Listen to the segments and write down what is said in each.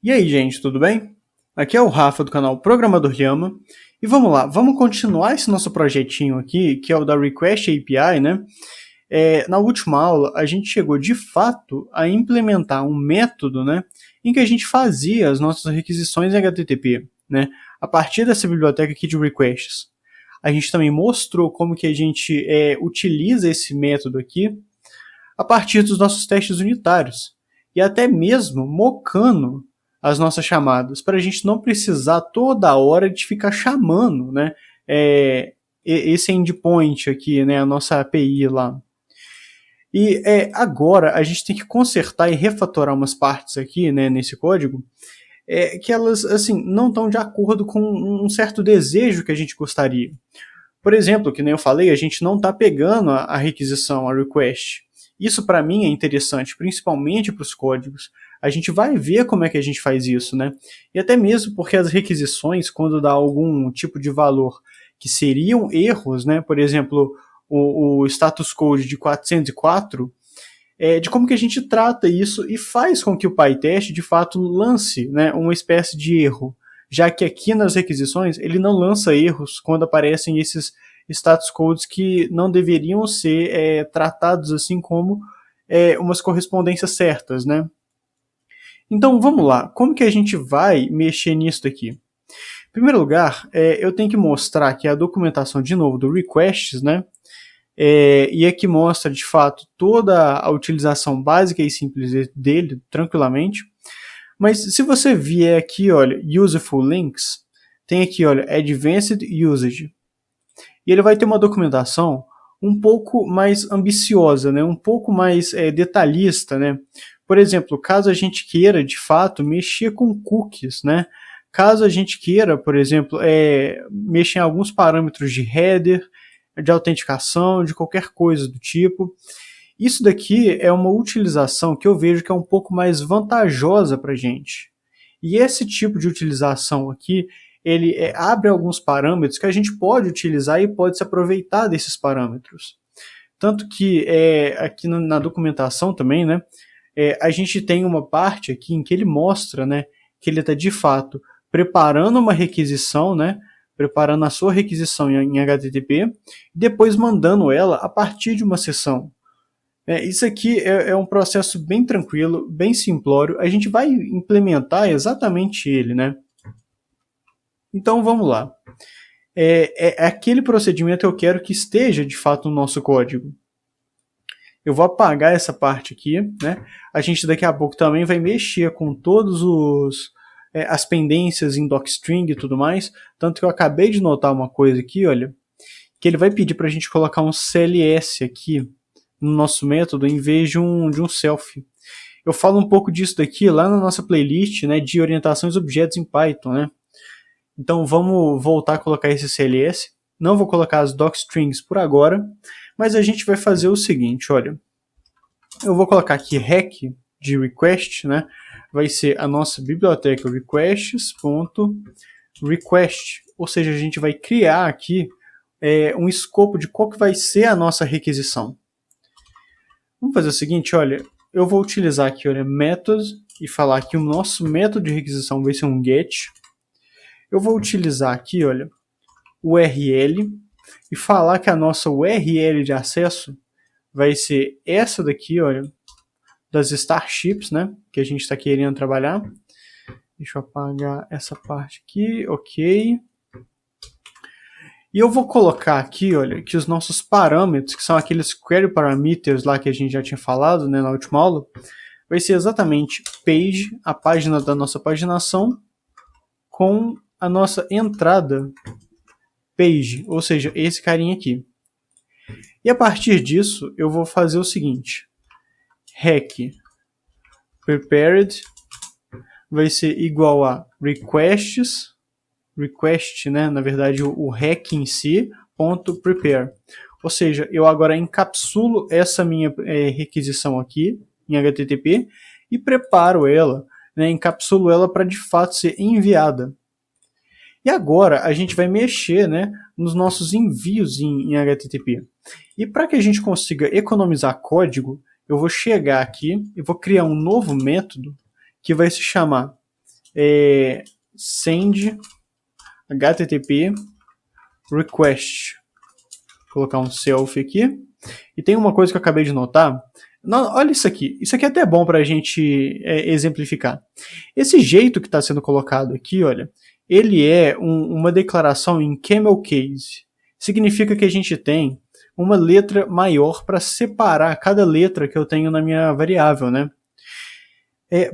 E aí, gente, tudo bem? Aqui é o Rafa do canal Programador Llama. E vamos lá, vamos continuar esse nosso projetinho aqui, que é o da Request API, né? Na última aula, a gente chegou de fato a implementar um método, né, em que a gente fazia as nossas requisições em HTTP, né, a partir dessa biblioteca aqui de requests. A gente também mostrou como que a gente utiliza esse método aqui a partir dos nossos testes unitários e até mesmo mocando as nossas chamadas, para a gente não precisar toda hora de ficar chamando, né, esse endpoint aqui, né, a nossa API lá. E agora a gente tem que consertar e refatorar umas partes aqui, né, nesse código, que elas assim não estão de acordo com um certo desejo que a gente gostaria. Por exemplo, que nem eu falei, a gente não está pegando a requisição, a request. Isso para mim é interessante, principalmente para os códigos. A gente vai ver como é que a gente faz isso, né? E até mesmo porque as requisições, quando dá algum tipo de valor que seriam erros, né? Por exemplo, o status code de 404, de como que a gente trata isso e faz com que o PyTest de fato lance, né, uma espécie de erro, já que aqui nas requisições ele não lança erros quando aparecem esses status codes que não deveriam ser tratados assim como umas correspondências certas, né? Então vamos lá, como que a gente vai mexer nisso aqui? Em primeiro lugar, eu tenho que mostrar aqui a documentação de novo do requests, né? E aqui mostra de fato toda a utilização básica e simples dele, tranquilamente. Mas se você vier aqui, olha, Useful Links, tem aqui, olha, Advanced Usage. E ele vai ter uma documentação um pouco mais ambiciosa, né? Um pouco mais detalhista, né? Por exemplo, caso a gente queira, de fato, mexer com cookies, né? Caso a gente queira, por exemplo, mexer em alguns parâmetros de header, de autenticação, de qualquer coisa do tipo. Isso daqui é uma utilização que eu vejo que é um pouco mais vantajosa para a gente. E esse tipo de utilização aqui, ele abre alguns parâmetros que a gente pode utilizar e pode se aproveitar desses parâmetros. Tanto que aqui na documentação também, né, a gente tem uma parte aqui em que ele mostra, né, que ele está de fato preparando uma requisição, né, preparando a sua requisição em HTTP, e depois mandando ela a partir de uma sessão. Isso aqui é um processo bem tranquilo, bem simplório. A gente vai implementar exatamente ele, né? Então vamos lá. Aquele procedimento eu quero que esteja de fato no nosso código. Eu vou apagar essa parte aqui, né? A gente daqui a pouco também vai mexer com todos as pendências em docstring e tudo mais. Tanto que eu acabei de notar uma coisa aqui, olha, que ele vai pedir para a gente colocar um CLS aqui no nosso método em vez de um self. Eu falo um pouco disso daqui lá na nossa playlist, né, de orientações a objetos em Python, né? Então vamos voltar a colocar esse CLS. Não vou colocar as docstrings por agora, mas a gente vai fazer o seguinte, olha. Eu vou colocar aqui rec de request, né? Vai ser a nossa biblioteca requests.request, ou seja, a gente vai criar aqui um escopo de qual que vai ser a nossa requisição. Vamos fazer o seguinte, olha, eu vou utilizar aqui, olha, methods e falar que o nosso método de requisição vai ser um get. Eu vou utilizar aqui, olha, URL e falar que a nossa URL de acesso vai ser essa daqui, olha, das Starships, né, que a gente está querendo trabalhar. Deixa eu apagar essa parte aqui, ok. E eu vou colocar aqui, olha, que os nossos parâmetros, que são aqueles query parameters lá que a gente já tinha falado, né, na última aula, vai ser exatamente page, a página da nossa paginação, com a nossa entrada page, ou seja, esse carinha aqui. E a partir disso, eu vou fazer o seguinte, rec prepared vai ser igual a request, né, na verdade o rec em si, ponto prepare. Ou seja, eu agora encapsulo essa minha requisição aqui em HTTP e preparo ela, né, encapsulo ela para de fato ser enviada. E agora a gente vai mexer, né, nos nossos envios em HTTP. E para que a gente consiga economizar código, eu vou chegar aqui e vou criar um novo método que vai se chamar send http request. Vou colocar um self aqui. E tem uma coisa que eu acabei de notar. Não, olha isso aqui. Isso aqui é até bom para a gente exemplificar. Esse jeito que está sendo colocado aqui, olha, ele é uma declaração em camel case. Significa que a gente tem uma letra maior para separar cada letra que eu tenho na minha variável, né?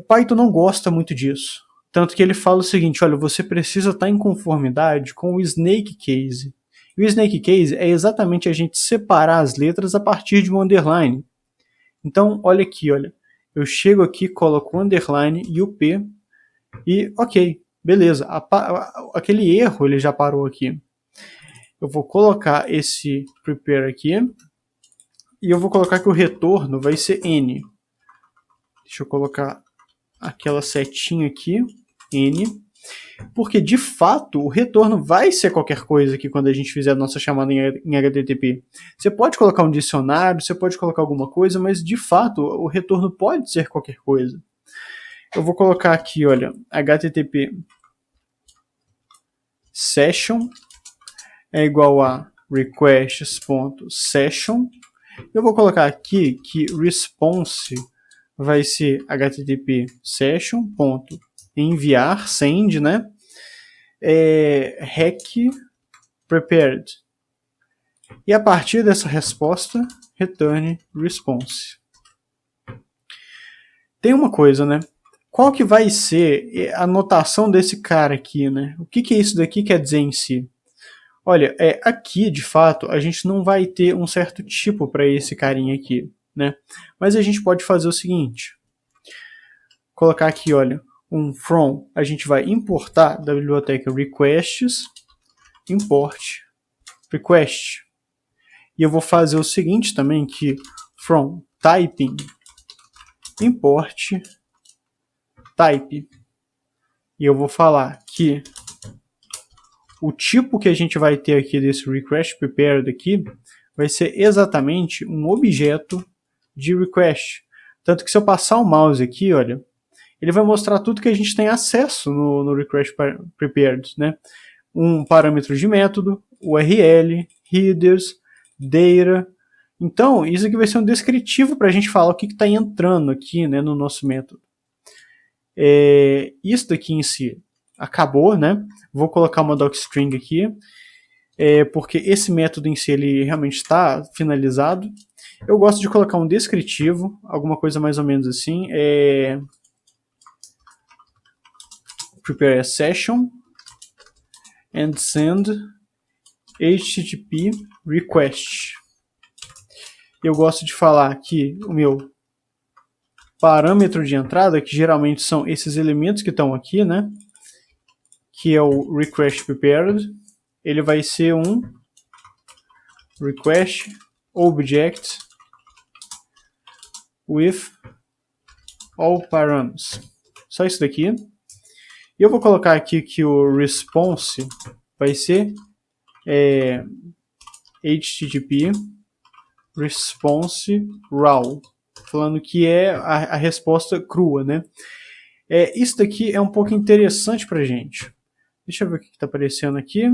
Python não gosta muito disso. Tanto que ele fala o seguinte, olha, você precisa estar em conformidade com o snake case. E o snake case é exatamente a gente separar as letras a partir de um underline. Então, olha aqui, olha. Eu chego aqui, coloco o underline e o P e ok, beleza. Aquele erro ele já parou aqui. Eu vou colocar esse prepare aqui e eu vou colocar que o retorno vai ser N. Deixa eu colocar aquela setinha aqui, N, porque de fato o retorno vai ser qualquer coisa aqui quando a gente fizer a nossa chamada em HTTP. Você pode colocar um dicionário, você pode colocar alguma coisa, mas de fato o retorno pode ser qualquer coisa. Eu vou colocar aqui, olha, HTTP session é igual a requests.session. Eu vou colocar aqui que response vai ser http session.enviar, send, né? Rec prepared. E a partir dessa resposta, return response. Tem uma coisa, né? Qual que vai ser a notação desse cara aqui, né? O que isso daqui quer dizer em si? Olha, aqui, de fato, a gente não vai ter um certo tipo para esse carinha aqui, né? Mas a gente pode fazer o seguinte. Colocar aqui, olha, um from. A gente vai importar da biblioteca requests, import request. E eu vou fazer o seguinte também, que from typing, import type. E eu vou falar que o tipo que a gente vai ter aqui desse request prepared aqui vai ser exatamente um objeto de request. Tanto que se eu passar o mouse aqui, olha, ele vai mostrar tudo que a gente tem acesso no request prepared, né? Um parâmetro de método, URL, headers, data. Então, isso aqui vai ser um descritivo para a gente falar o que está entrando aqui, né, no nosso método. Isso daqui em si acabou, né? Vou colocar uma docstring aqui, porque esse método em si ele realmente está finalizado. Eu gosto de colocar um descritivo, alguma coisa mais ou menos assim. Prepare a session and send HTTP request. Eu gosto de falar que o meu parâmetro de entrada, que geralmente são esses elementos que estão aqui, né? Que é o request prepared, ele vai ser um request object with all params. Só isso daqui. E eu vou colocar aqui que o response vai ser HTTP response raw, falando que é a resposta crua, né? Isso daqui é um pouco interessante pra gente. Deixa eu ver o que está aparecendo aqui.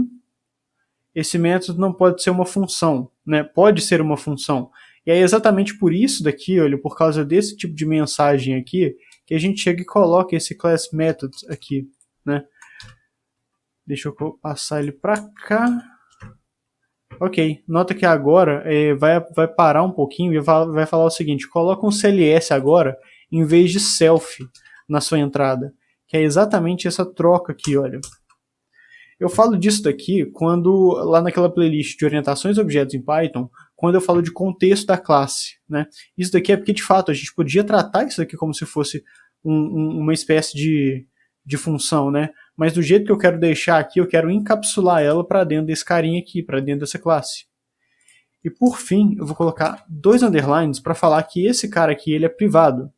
Esse método não pode ser uma função, né? Pode ser uma função. E é exatamente por isso daqui, olha, por causa desse tipo de mensagem aqui, que a gente chega e coloca esse class method aqui, né? Deixa eu passar ele para cá. Ok, nota que agora vai parar um pouquinho e vai falar o seguinte, coloca um CLS agora em vez de self na sua entrada, que é exatamente essa troca aqui, olha. Eu falo disso daqui quando, lá naquela playlist de orientações a objetos em Python, quando eu falo de contexto da classe, né? Isso daqui é porque, de fato, a gente podia tratar isso daqui como se fosse uma espécie de função, né? Mas do jeito que eu quero deixar aqui, eu quero encapsular ela para dentro desse carinha aqui, para dentro dessa classe. E por fim, eu vou colocar 2 underlines para falar que esse cara aqui ele é privado.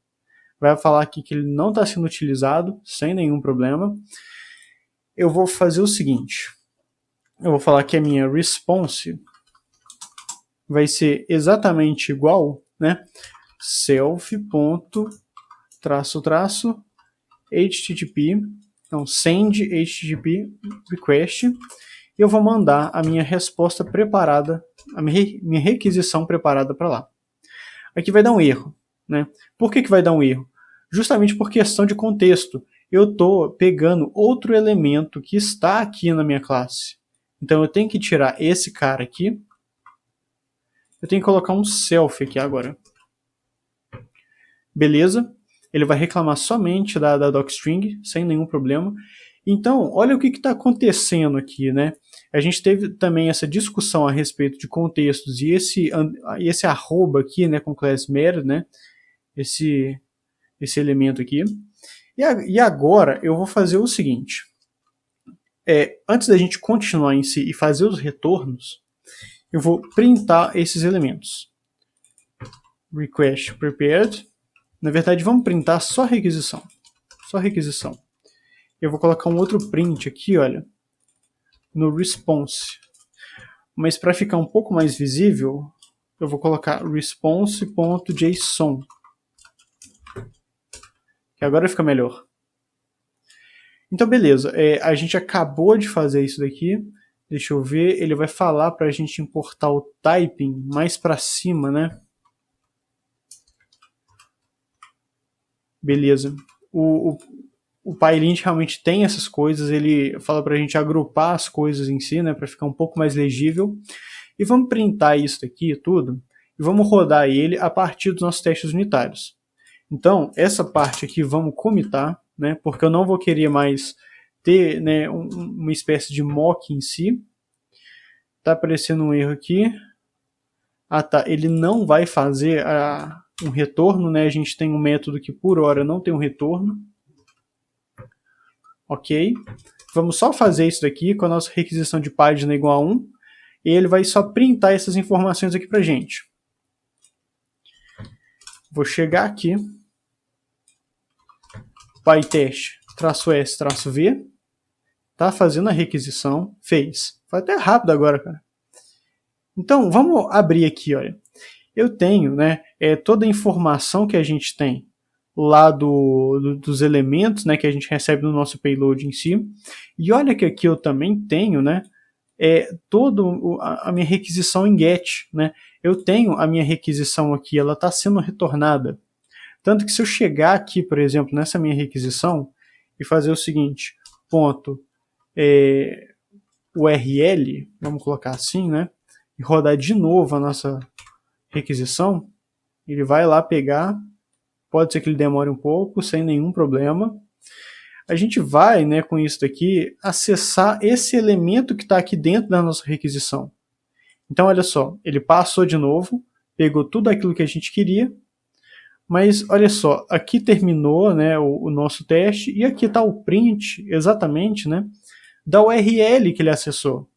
Vai falar aqui que ele não está sendo utilizado, sem nenhum problema. Eu vou fazer o seguinte. Eu vou falar que a minha response vai ser exatamente igual, né? self._http Então, send HTTP request, e eu vou mandar a minha resposta preparada, a minha requisição preparada para lá. Aqui vai dar um erro, né? Por que vai dar um erro? Justamente por questão de contexto. Eu estou pegando outro elemento que está aqui na minha classe. Então eu tenho que tirar esse cara aqui. Eu tenho que colocar um self aqui agora. Beleza? Ele vai reclamar somente da docstring, sem nenhum problema. Então, olha o que está acontecendo aqui, né? A gente teve também essa discussão a respeito de contextos e esse arroba aqui, né, com class method, né? Esse elemento aqui. E agora eu vou fazer o seguinte. Antes da gente continuar em si e fazer os retornos, eu vou printar esses elementos. Request prepared. Na verdade, vamos printar só requisição. Só requisição. Eu vou colocar um outro print aqui, olha, no response. Mas para ficar um pouco mais visível, eu vou colocar response.json. Que agora fica melhor. Então, beleza. A gente acabou de fazer isso daqui. Deixa eu ver. Ele vai falar para a gente importar o typing mais para cima, né? Beleza. O PyLint realmente tem essas coisas. Ele fala para a gente agrupar as coisas em si, né? Para ficar um pouco mais legível. E vamos printar isso daqui tudo. E vamos rodar ele a partir dos nossos testes unitários. Então, essa parte aqui vamos comitar, né? Porque eu não vou querer mais ter, né, uma espécie de mock em si. Tá aparecendo um erro aqui. Ah, tá. Ele não vai fazer um retorno, né? A gente tem um método que por hora não tem um retorno. Ok. Vamos só fazer isso daqui com a nossa requisição de página igual a 1. E ele vai só printar essas informações aqui pra gente. Vou chegar aqui. PyTest-S-V. Tá fazendo a requisição. Fez. Foi até rápido agora, cara. Então, vamos abrir aqui, olha. Eu tenho, né, toda a informação que a gente tem lá dos elementos, né, que a gente recebe no nosso payload em si. E olha que aqui eu também tenho, né, toda a minha requisição em GET, né. Eu tenho a minha requisição aqui, ela está sendo retornada. Tanto que se eu chegar aqui, por exemplo, nessa minha requisição e fazer o seguinte, ponto URL, vamos colocar assim, né, e rodar de novo a nossa requisição, ele vai lá pegar, pode ser que ele demore um pouco, sem nenhum problema. A gente vai, né, com isso daqui, acessar esse elemento que está aqui dentro da nossa requisição. Então, olha só, ele passou de novo, pegou tudo aquilo que a gente queria, mas olha só, aqui terminou, né, o nosso teste, e aqui está o print, exatamente, né, da URL que ele acessou.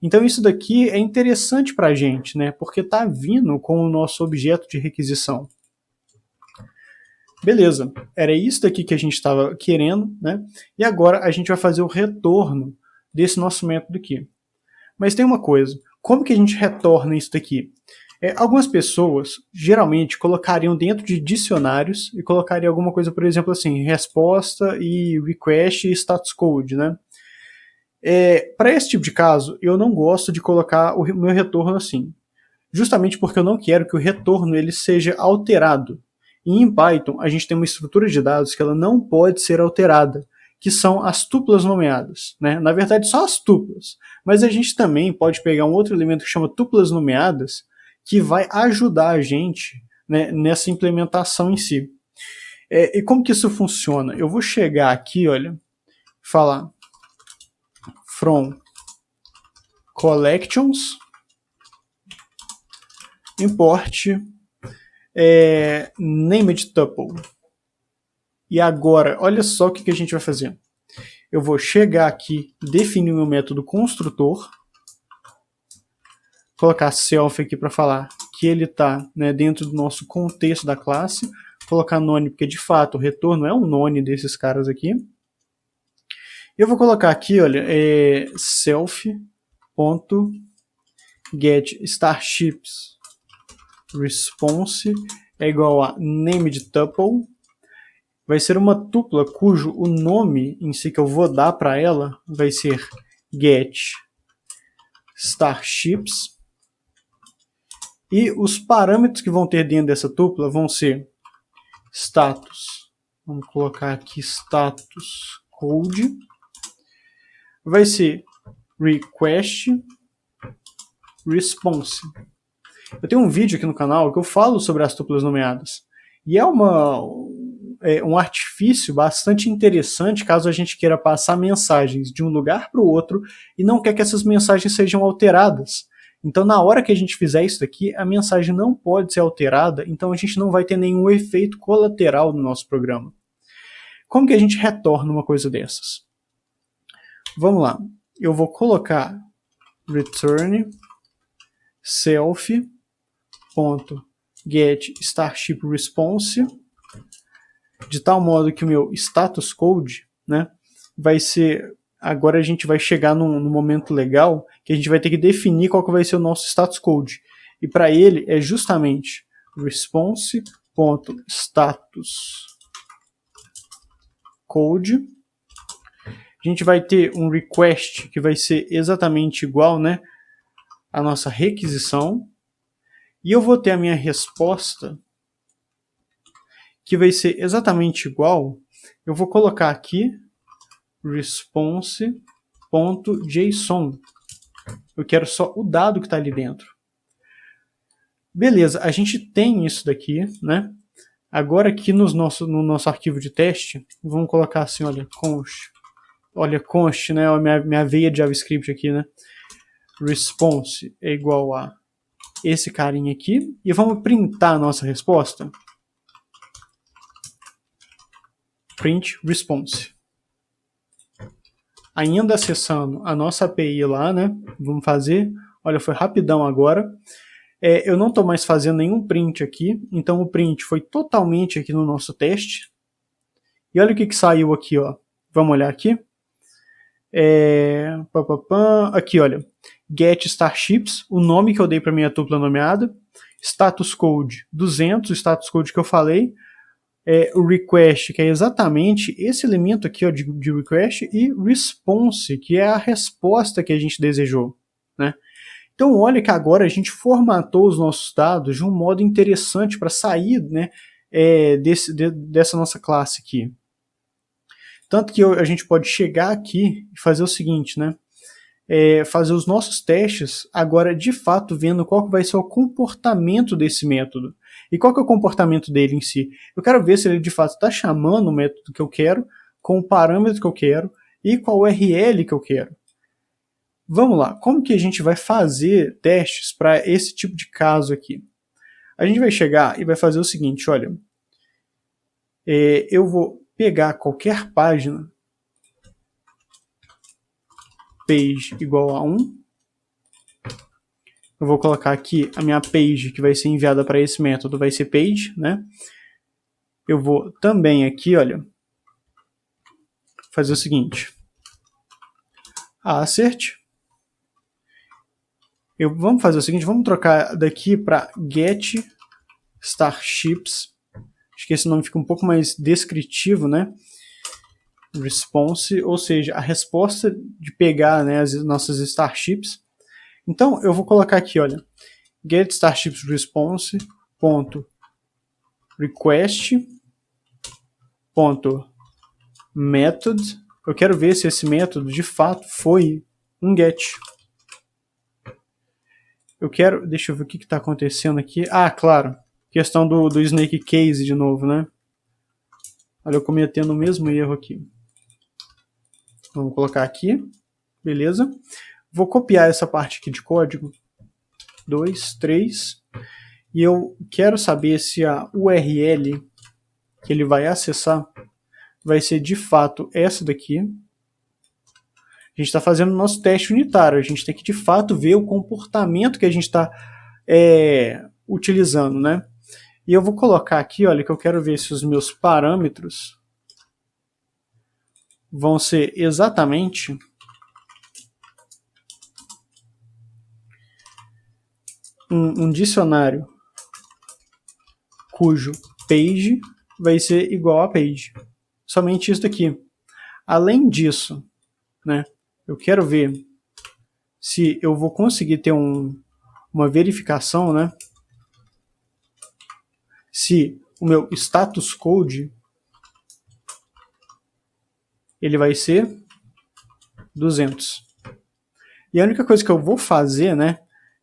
Então isso daqui é interessante para a gente, né, porque está vindo com o nosso objeto de requisição. Beleza, era isso daqui que a gente estava querendo, né, e agora a gente vai fazer o retorno desse nosso método aqui. Mas tem uma coisa, como que a gente retorna isso daqui? Algumas pessoas, geralmente, colocariam dentro de dicionários e colocariam alguma coisa, por exemplo, assim, resposta e request e status code, né? Para esse tipo de caso, eu não gosto de colocar o meu retorno assim, justamente porque eu não quero que o retorno ele seja alterado. E em Python, a gente tem uma estrutura de dados que ela não pode ser alterada, que são as tuplas nomeadas, né? Na verdade, só as tuplas. Mas a gente também pode pegar um outro elemento que chama tuplas nomeadas, que vai ajudar a gente, né, nessa implementação em si. E como que isso funciona? Eu vou chegar aqui, olha, falar from collections import named tuple. E agora, olha só o que a gente vai fazer. Eu vou chegar aqui, definir o meu método construtor, colocar self aqui para falar que ele está, né, dentro do nosso contexto da classe, colocar none, porque de fato o retorno é um none desses caras aqui. Eu vou colocar aqui, olha, self.getStarships response é igual a named tuple. vai ser uma tupla cujo o nome em si que eu vou dar para ela vai ser get starships. E os parâmetros que vão ter dentro dessa tupla vão ser status. Vamos colocar aqui status code. Vai ser request response. Eu tenho um vídeo aqui no canal que eu falo sobre as tuplas nomeadas. E é um artifício bastante interessante caso a gente queira passar mensagens de um lugar para o outro e não quer que essas mensagens sejam alteradas. Então, na hora que a gente fizer isso daqui, a mensagem não pode ser alterada, então a gente não vai ter nenhum efeito colateral no nosso programa. Como que a gente retorna uma coisa dessas? Vamos lá. Eu vou colocar return self.getStarshipResponse de tal modo que o meu status code, né, vai ser... Agora a gente vai chegar num momento legal que a gente vai ter que definir qual que vai ser o nosso status code. E para ele é justamente response.statusCode. A gente vai ter um request que vai ser exatamente igual, né, à nossa requisição. E eu vou ter a minha resposta que vai ser exatamente igual. Eu vou colocar aqui response.json. Eu quero só o dado que está ali dentro. Beleza, a gente tem isso daqui, né? Agora aqui no nosso arquivo de teste, vamos colocar assim, olha, const, né? Minha veia de JavaScript aqui, né? Response é igual a esse carinha aqui. E vamos printar a nossa resposta. Print response. Ainda acessando a nossa API lá, né? Vamos fazer. Olha, foi rapidão agora. Eu não estou mais fazendo nenhum print aqui. Então o print foi totalmente aqui no nosso teste. E olha o que saiu aqui, ó. Vamos olhar aqui. Aqui, olha. Get starships, o nome que eu dei para minha tupla nomeada. Status code 200, o status code que eu falei. O request, que é exatamente esse elemento aqui, ó, de request, e response, que é a resposta que a gente desejou, né? Então olha que agora a gente formatou os nossos dados de um modo interessante para sair, né, dessa nossa classe aqui. Tanto que a gente pode chegar aqui e fazer o seguinte, né? Fazer os nossos testes agora de fato vendo qual que vai ser o comportamento desse método. E qual que é o comportamento dele em si? Eu quero ver se ele de fato está chamando o método que eu quero, com o parâmetro que eu quero e com a URL que eu quero. Vamos lá, como que a gente vai fazer testes para esse tipo de caso aqui? A gente vai chegar e vai fazer o seguinte, olha, eu vou pegar qualquer página, page igual a 1, eu vou colocar aqui a minha page que vai ser enviada para esse método, vai ser page, né? Eu vou também aqui, olha, fazer o seguinte, assert, vamos fazer o seguinte, vamos trocar daqui para get starships, acho que esse nome fica um pouco mais descritivo, né? Response, ou seja, a resposta de pegar, né, as nossas starships. Então eu vou colocar aqui, olha, get starships response ponto request ponto method. Eu quero ver se esse método de fato foi um get. Deixa eu ver o que está acontecendo aqui. Ah, claro, questão do snake case de novo, né? Olha, eu cometendo o mesmo erro aqui. Vamos colocar aqui, beleza? Vou copiar essa parte aqui de código, 2, 3, e eu quero saber se a URL que ele vai acessar vai ser de fato essa daqui. A gente está fazendo o nosso teste unitário, a gente tem que de fato ver o comportamento que a gente está utilizando, né? E eu vou colocar aqui, olha, que eu quero ver se os meus parâmetros vão ser exatamente um dicionário cujo page vai ser igual a page. Somente isso daqui. Além disso, né, eu quero ver se eu vou conseguir ter uma verificação, né, se o meu status code ele vai ser 200. E a única coisa que eu vou fazer, né,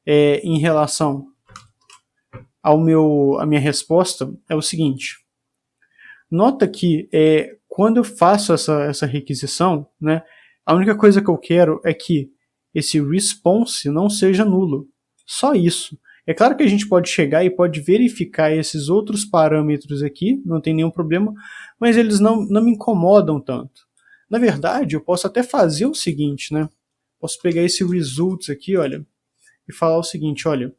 em relação à minha resposta é o seguinte. Nota que quando eu faço essa requisição, né, a única coisa que eu quero é que esse response não seja nulo. Só isso. É claro que a gente pode chegar e pode verificar esses outros parâmetros aqui, não tem nenhum problema, mas eles não me incomodam tanto. Na verdade, eu posso até fazer o seguinte, né? Posso pegar esse results aqui, olha, e falar o seguinte, olha,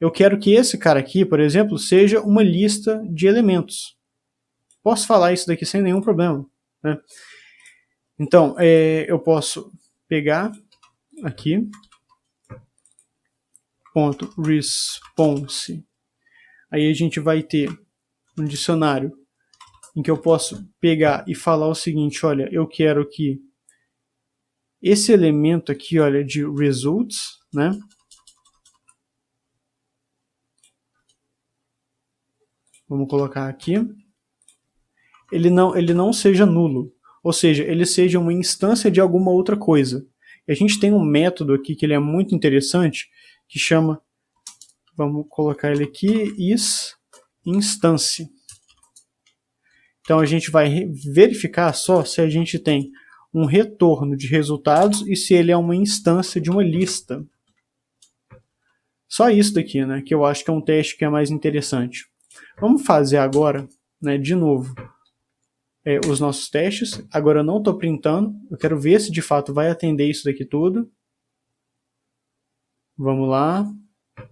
eu quero que esse cara aqui, por exemplo, seja uma lista de elementos. Posso falar isso daqui sem nenhum problema, né? Então, eu posso pegar aqui, ponto response. Aí a gente vai ter um dicionário em que eu posso pegar e falar o seguinte, olha, eu quero que esse elemento aqui, olha, de results, né? Vamos colocar aqui. Ele não seja nulo, ou seja, ele seja uma instância de alguma outra coisa. E a gente tem um método aqui que ele é muito interessante, que chama, vamos colocar ele aqui, isInstance. Então a gente vai verificar só se a gente tem um retorno de resultados e se ele é uma instância de uma lista. Só isso daqui, né, que eu acho que é um teste que é mais interessante. Vamos fazer agora, né, de novo, os nossos testes. Agora eu não estou printando, eu quero ver se de fato vai atender isso daqui tudo. Vamos lá.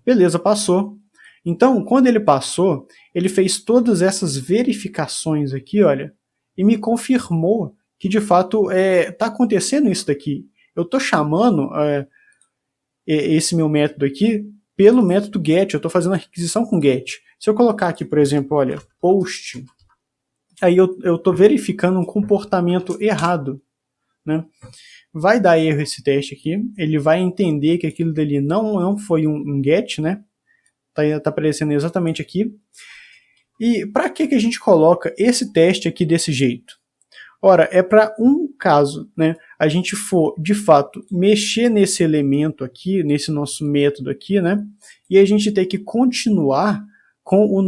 Beleza, passou. Então, quando ele passou, ele fez todas essas verificações aqui, olha, e me confirmou que de fato está acontecendo isso daqui. Eu estou chamando esse meu método aqui pelo método get, eu estou fazendo a requisição com get. Se eu colocar aqui, por exemplo, olha, post, aí eu estou verificando um comportamento errado, né? Vai dar erro esse teste aqui, ele vai entender que aquilo dali não foi um get, né? Tá aparecendo exatamente aqui. E para que a gente coloca esse teste aqui desse jeito? Ora, é para um caso, né, a gente for, de fato, mexer nesse elemento aqui, nesse nosso método aqui, né, e a gente ter que continuar com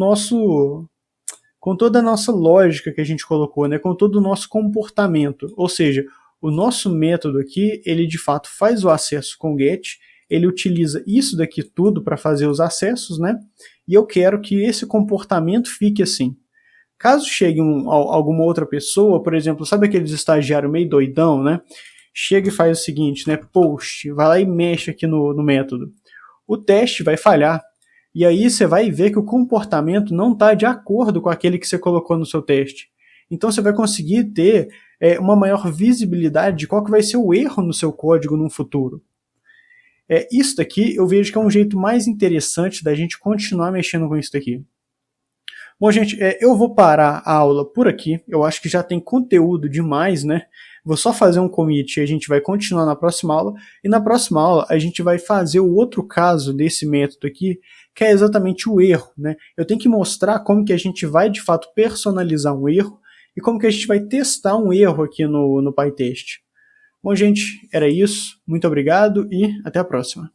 com toda a nossa lógica que a gente colocou, né, com todo o nosso comportamento. Ou seja, o nosso método aqui, ele de fato faz o acesso com get, ele utiliza isso daqui tudo para fazer os acessos, né, e eu quero que esse comportamento fique assim. Caso chegue alguma outra pessoa, por exemplo, sabe aqueles estagiários meio doidão, né? Chega e faz o seguinte, né? Post, vai lá e mexe aqui no método. O teste vai falhar. E aí você vai ver que o comportamento não está de acordo com aquele que você colocou no seu teste. Então você vai conseguir ter uma maior visibilidade de qual que vai ser o erro no seu código no futuro. Isso daqui eu vejo que é um jeito mais interessante da gente continuar mexendo com isso daqui. Bom, gente, eu vou parar a aula por aqui. Eu acho que já tem conteúdo demais, né? Vou só fazer um commit e a gente vai continuar na próxima aula. E na próxima aula a gente vai fazer o outro caso desse método aqui, que é exatamente o erro, né? Eu tenho que mostrar como que a gente vai, de fato, personalizar um erro e como que a gente vai testar um erro aqui no PyTest. Bom, gente, era isso. Muito obrigado e até a próxima.